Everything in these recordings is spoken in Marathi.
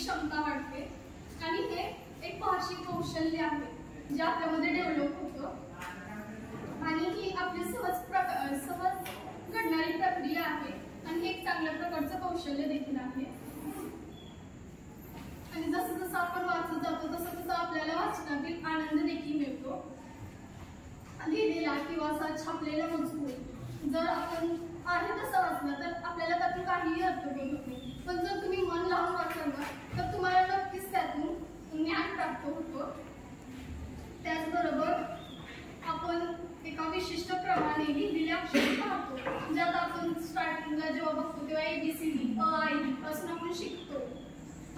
क्षमता वाढते आणि हे एक भाषिक कौशल्य आहे जे आपल्यामध्ये डेव्हलप होतं आणि ही आपली सहज घडणारी प्रक्रिया आहे आणि एक चांगल्या प्रकारचं कौशल्य देखील आहे. आणि जसं जसं आपण वाचत जातो तसं तसं आपल्याला वाचनातील आनंद देखील मिळतो. लिहिलेला किंवा असा छापलेला मजकूर जर आपण आहे तसं वाचलं तर आपल्याला त्यातून काहीही अर्थ होत नाही, पण जर तुम्ही मन लावून वाचलं तर तुम्हाला नक्कीच त्यातून ज्ञान प्राप्त होतं. त्याचबरोबर आपण एका विशिष्ट क्रमाने लिहिलेले अक्षर पाहतो, ज्यात आपण स्टार्टिंगला जेव्हा बघतो तेव्हा ABCD I पासून आपण शिकतो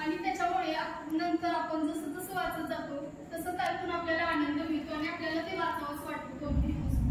आणि त्याच्यामुळे नंतर आपण जसं जसं वाचत जातो तसं त्यातून आपल्याला आनंद मिळतो आणि आपल्याला ते वाचावंच वाटतं कोणतीही पुस्तक.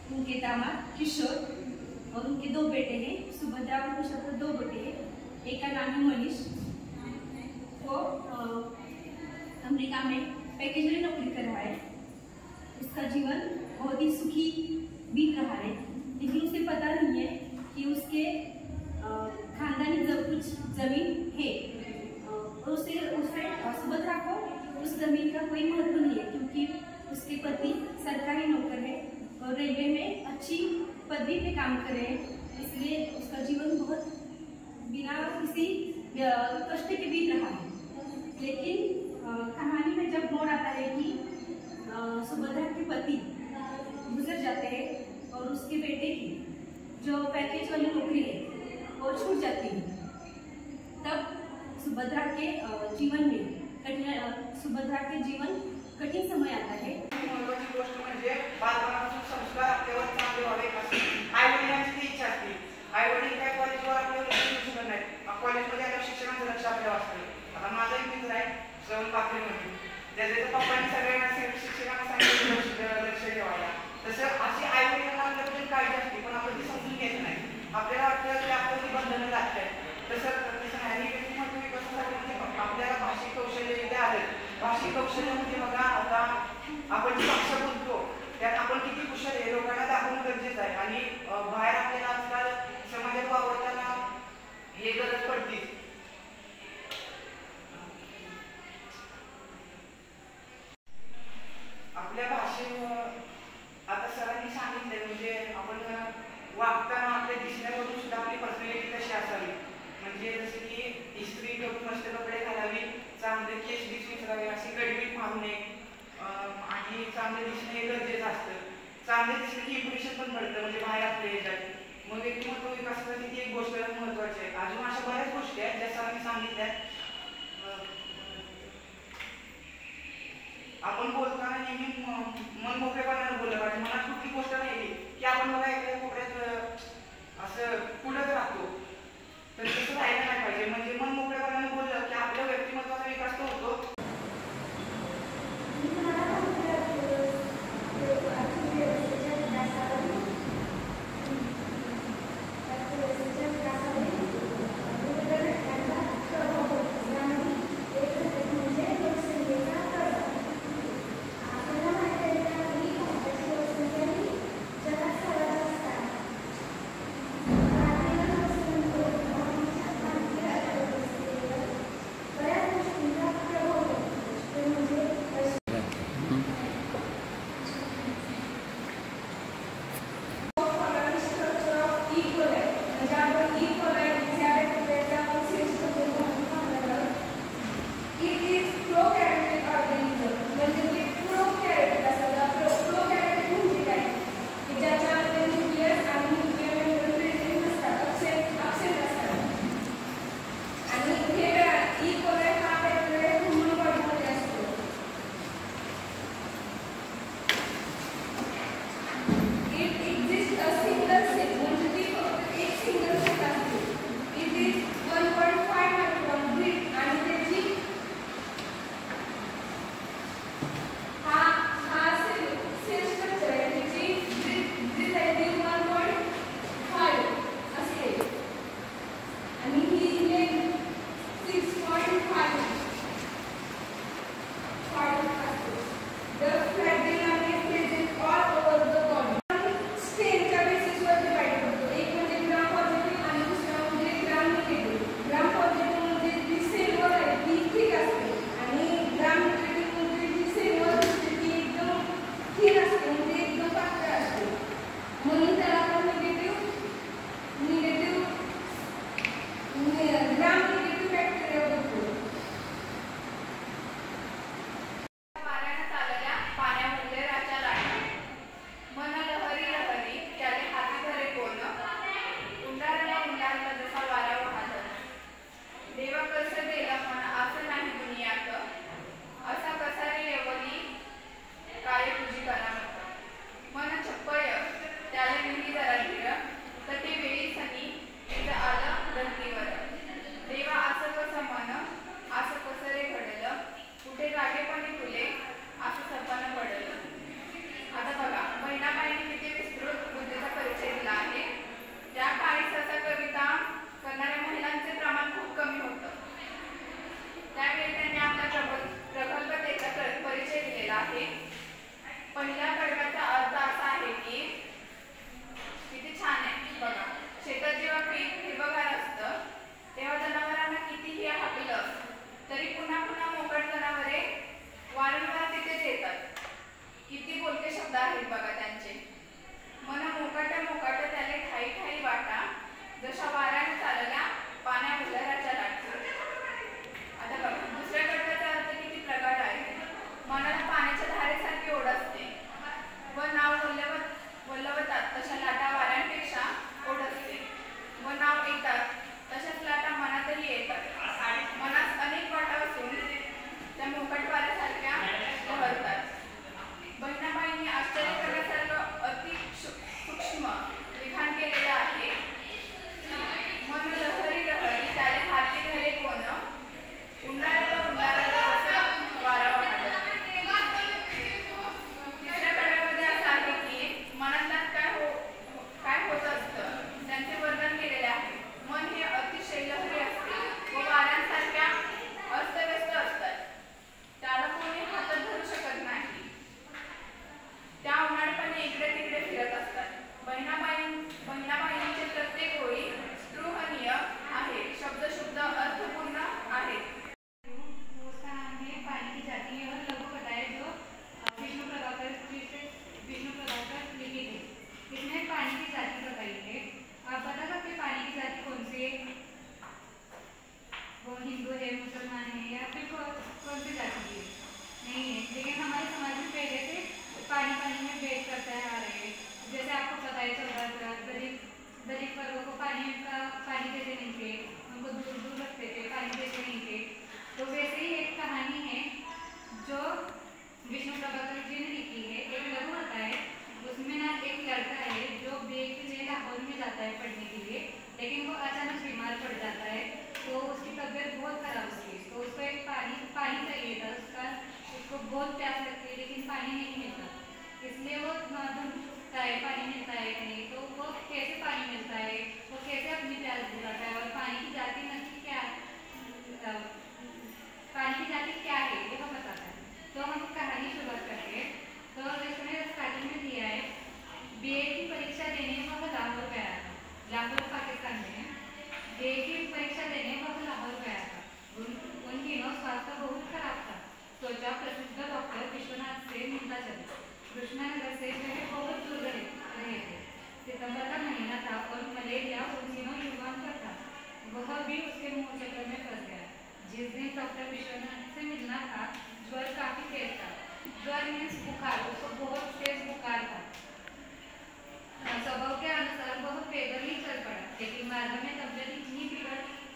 उनके दामाद किशोर और उनके 2 बेटे हैं, सुभद्रा और कुशल, 2 बेटे हैं। एक का नाम है मनीष, वो अमेरिका में पैकेज में नौकरी कर रहा है। उसका जीवन बहुत ही सुखी बीत रहा है, लेकिन उसे पता नहीं है कि उसके खानदानी कुछ जमीन है और उसे सुभद्रा को उस जमीन का कोई महत्व नहीं है, क्योंकि उसके पति सरकारी नौकर है और रेलवे में अच्छी पदवी पे काम कर रहे हैं। इसलिए उसका जीवन बहुत बिना किसी कष्ट के बीत रहा है। लेकिन कहानी में जब मोड़ आता है कि सुभद्रा के पति गुजर जाते हैं और उसके बेटे की जो पैकेज वाली नौकरी है वो छूट जाती है, तब सुभद्रा के जीवन कठिन समय आता है। महत्त्वाची गोष्ट म्हणजे बालपणापासून संस्कार आपल्यावर चांगले व्हावे अशी आई-वडिलांची इच्छा असते। आई-वडील काय कॉलेजवर आपल्याला लक्ष देऊ शकत नाहीत, कॉलेजमध्ये आता शिक्षणाचं लक्ष आपल्यावर असतं। आता माझा एक मित्र आहे श्रवण पाखरेमध्ये, त्याच्या पप्पांनी सगळ्यांना शिक्षकांना सांगितलं लक्ष ठेवायला, तसं अशी आई-वडिलांना आपल्याबद्दल काळजी असते, पण आपण ती समजून घ्यायचं नाही। आपल्याला वाटतं की आपल्याला ती बंधनं लागतात, तसं नाही। व्यक्तिमत्व विकासासाठी म्हणजे आपल्याला भाषिक कौशल्य इथे आलं। भाषिक कौशल्य म्हणजे बघा, आता आपण जी भाषा बोलतो त्यात आपण किती कुशल आहे लोकांना दाखवणं गरजेचं आहे, आणि बाहेर आपल्याला आजकाल समाजात वावरताना हे गरज पडते। आपल्या भाषेत आता सरांनी सांगितलं म्हणजे आपण वागताना आपल्या दिसण्यावरून सुद्धा आपली पर्सनॅलिटी कशी असावी, म्हणजे जसं की इस्त्री ठेवून मस्त कपडे घालावी, चांगले केस विचारावे, अशी गडबीड मारू नये, आणि चांगले दिसणे गरजेचं असतं। चांगले दिसणे की इम्प्रेशन पण पडतं म्हणजे बाहेर आपल्या याच्यात। मग व्यक्तिमत्व विकासासाठी ती एक गोष्ट महत्त्वाची आहे। अजून अशा बऱ्याच गोष्टी आहेत ज्या सरांनी सांगितल्या। आपण बोलताना नेहमी मन मोकळेपणाने बोललं पाहिजे। मनात कुठली गोष्ट नाही की आपण बघा एखाद्या कोपऱ्यात असं पुढत राहतो, तर तसं राहायला नाही पाहिजे। म्हणजे मन मोकळेपणाने बोललं की आपल्या व्यक्तिमत्वाचा विकास तो होतो। कृष्णानगर से वह बहुत दूर रहे थे। सितंबर का महीना था और मलेरिया उन दिनों युवाओं का था। वह भी उसके मुंह चक्कर में फंस गया। जिस दिन डॉक्टर विश्वनाथ से मिलना था, ज्वर काफी तेज था। ज्वर मीन्स बुखार, उसको बहुत तेज बुखार था। स्वभाव के अनुसार वह पैदल ही चल पड़ा, लेकिन मार्ग में तबियत इतनी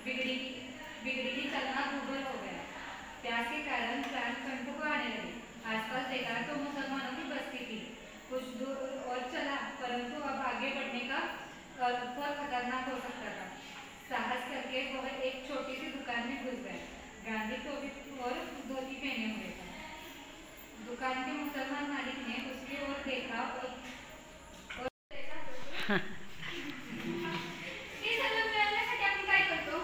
बिगड़ी कि चलना दुर्बल हो गया। प्यास के कारण प्राण कंठ को आने लगे। आसपास देखा तो मुसलमानों की बस्ती थी। कुछ दूर और चला, परंतु अब आगे बढ़ने का फल खतरनाक हो सकता था। साहस करके वह एक छोटी सी दुकान में घुस गया। गांधी टोपी और धोती पहने हुए था। दुकान के मुसलमान मालिक ने उसकी ओर देखा और हे सगळं मिळवण्यासाठी आपण काय करतो?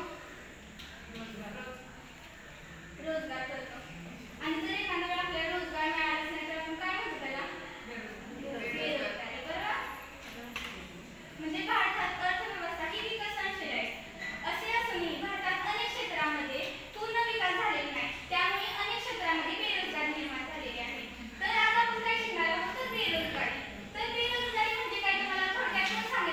रोजगार करतो. आणि जर एखाद्या वेळेला आपल्याला रोजगार मिळालाच नाही तर आपण काय म्हणतो त्याला? बेरोजगारी. बरोबर? म्हणजे भारतात अर्थव्यवस्था ही विकसनशील आहे. असे असूनही भारतात अनेक क्षेत्रामध्ये पूर्ण विकास झालेला नाही. त्यामुळे अनेक क्षेत्रामध्ये बेरोजगारी निर्माण झालेली आहे. तर आज आपण काय शिकणार आहोत? तर बेरोजगारी. तर बेरोजगारी म्हणजे काय तुम्हाला थोडक्यात सांगायचं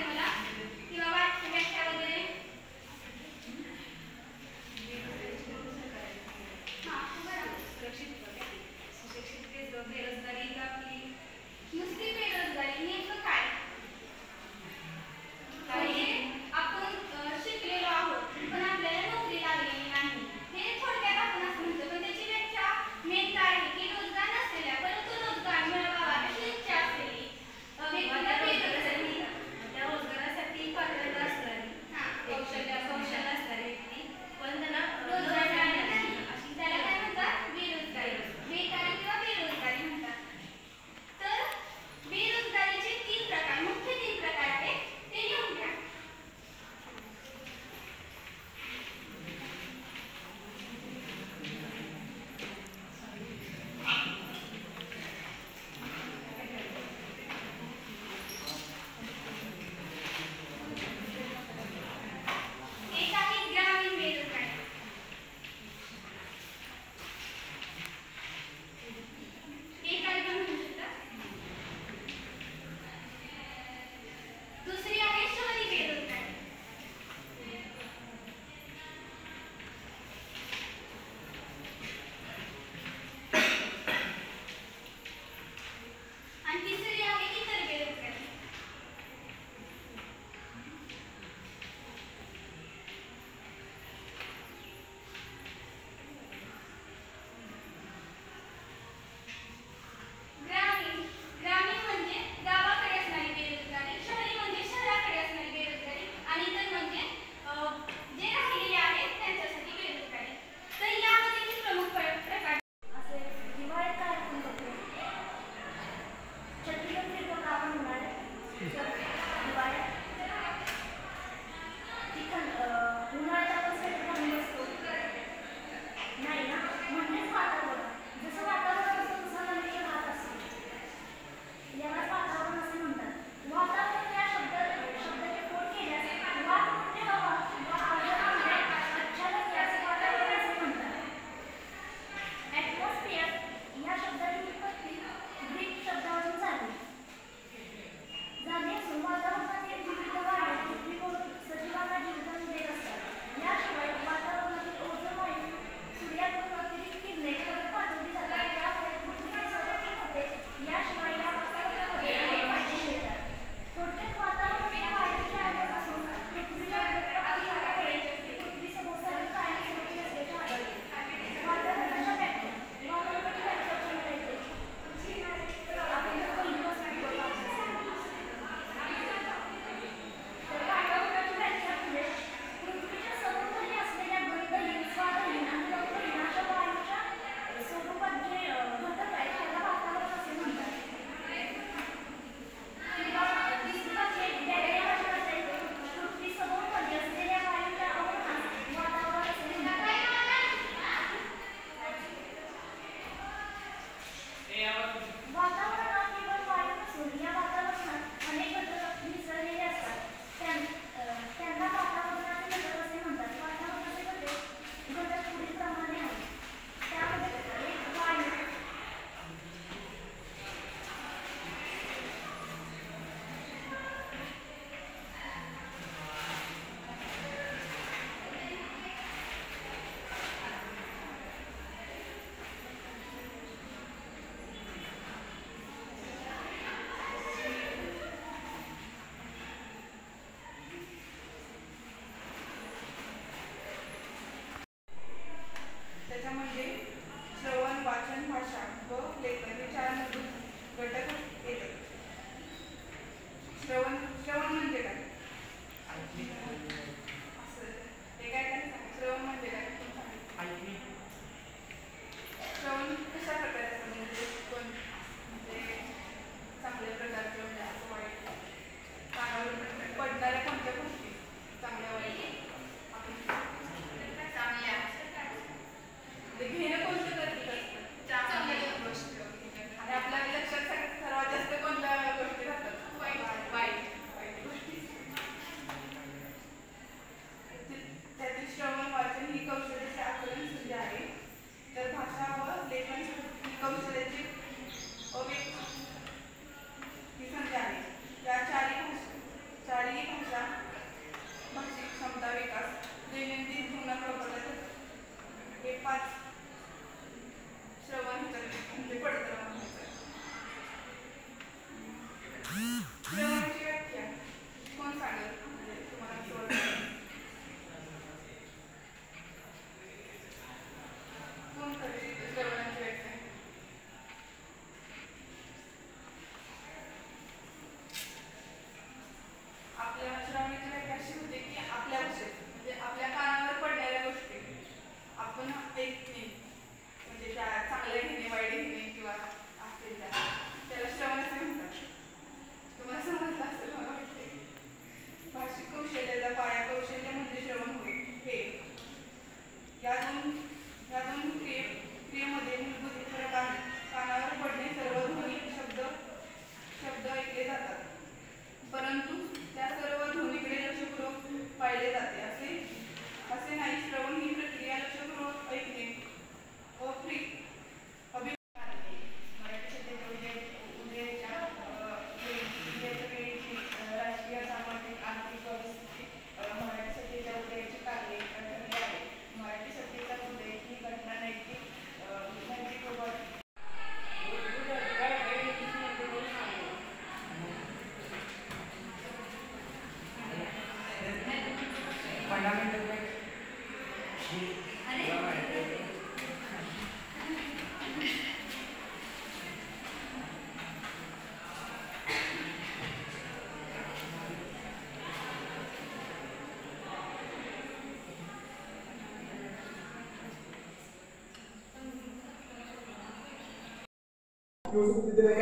फंडामेंटल काय Chiuso tutti delle